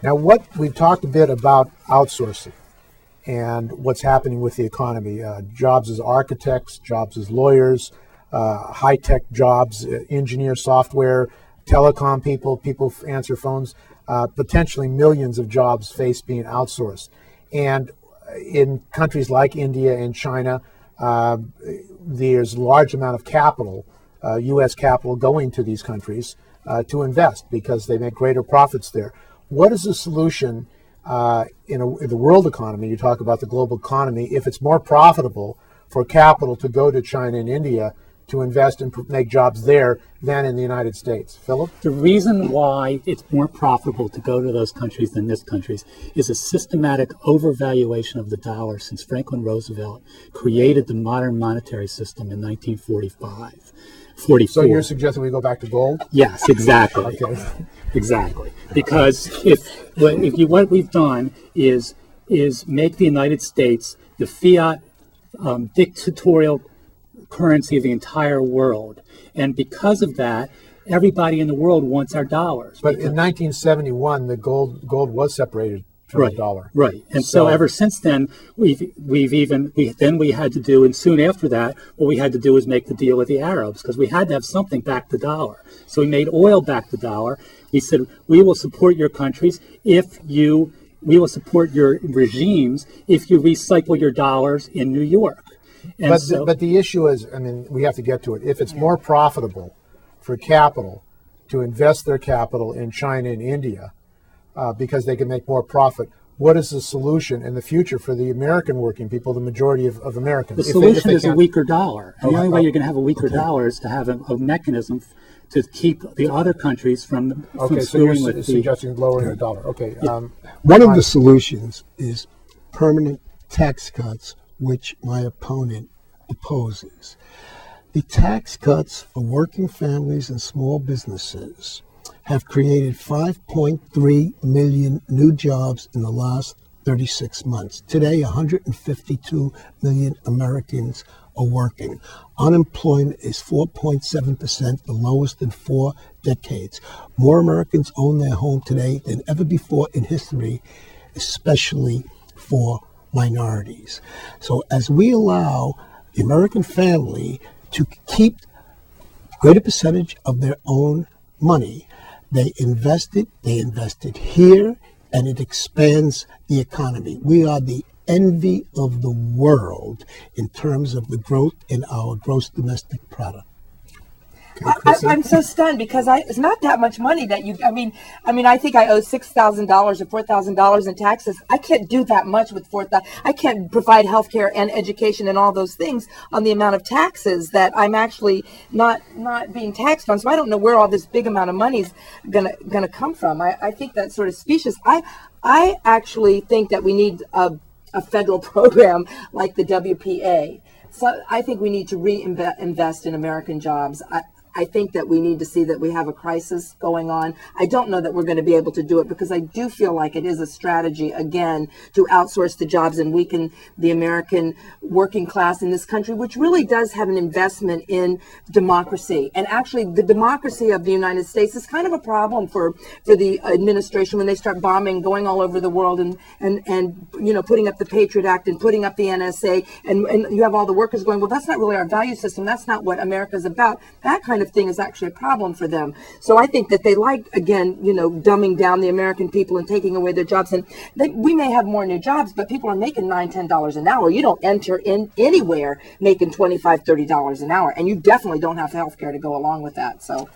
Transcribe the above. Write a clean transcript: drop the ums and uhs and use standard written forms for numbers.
Now, what we've talked a bit about outsourcing and what's happening with the economy. Jobs as architects, jobs as lawyers, high-tech jobs, engineer software, telecom people answer phones, potentially millions of jobs face being outsourced. And in countries like India and China, there's a large amount of capital, U.S. capital going to these countries to invest because they make greater profits there. What is the solution in the world economy? You talk about the global economy. If it's more profitable for capital to go to China and India to invest and make jobs there than in the United States. Philip? The reason why it's more profitable to go to those countries than this countries is a systematic overvaluation of the dollar since Franklin Roosevelt created the modern monetary system in 1945. 44. So you're suggesting we go back to gold? Yes, exactly. Okay. Exactly. Because what we've done is make the United States the fiat dictatorial currency of the entire world, and because of that, everybody in the world wants our dollars. But in 1971, the gold was separated from the dollar. Right, and so ever since then, we had to do, and soon after that, what we had to do was make the deal with the Arabs because we had to have something back the dollar. So we made oil back the dollar. We said we will support your countries we will support your regimes if you recycle your dollars in New York. But the issue is, I mean, we have to get to it. If it's more profitable for capital to invest their capital in China and India because they can make more profit, what is the solution in the future for the American working people, the majority of Americans? The solution is a weaker dollar. And the only way you're going to have a weaker dollar is to have a mechanism to keep the other countries from so you're suggesting lowering the dollar. Okay. Yeah. One of the solutions is permanent tax cuts, which my opponent opposes. The tax cuts for working families and small businesses have created 5.3 million new jobs in the last 36 months. Today, 152 million Americans are working. Unemployment is 4.7%, the lowest in 4 decades. More Americans own their home today than ever before in history, especially for minorities. So as we allow the American family to keep a greater percentage of their own money, they invested here, and it expands the economy. We are the envy of the world in terms of the growth in our gross domestic product. I'm so stunned because it's not that much money that you. I mean, I think I owe $6,000 or $4,000 in taxes. I can't do that much with $4,000. I can't provide health care and education and all those things on the amount of taxes that I'm actually not being taxed on. So I don't know where all this big amount of money is gonna come from. I think that's sort of specious. I actually think that we need a federal program like the WPA. So I think we need to reinvest in American jobs. I think that we need to see that we have a crisis going on. I don't know that we're going to be able to do it because I do feel like it is a strategy, again, to outsource the jobs and weaken the American working class in this country, which really does have an investment in democracy. And actually, the democracy of the United States is kind of a problem for the administration when they start bombing, going all over the world and putting up the Patriot Act and putting up the NSA. And you have all the workers going, well, that's not really our value system. That's not what America's about. That kind of thing is actually a problem for them. So I think that they like, again, dumbing down the American people and taking away their jobs. And we may have more new jobs, but people are making $9, $10 an hour. You don't enter in anywhere making $25, $30 an hour. And you definitely don't have health care to go along with that. So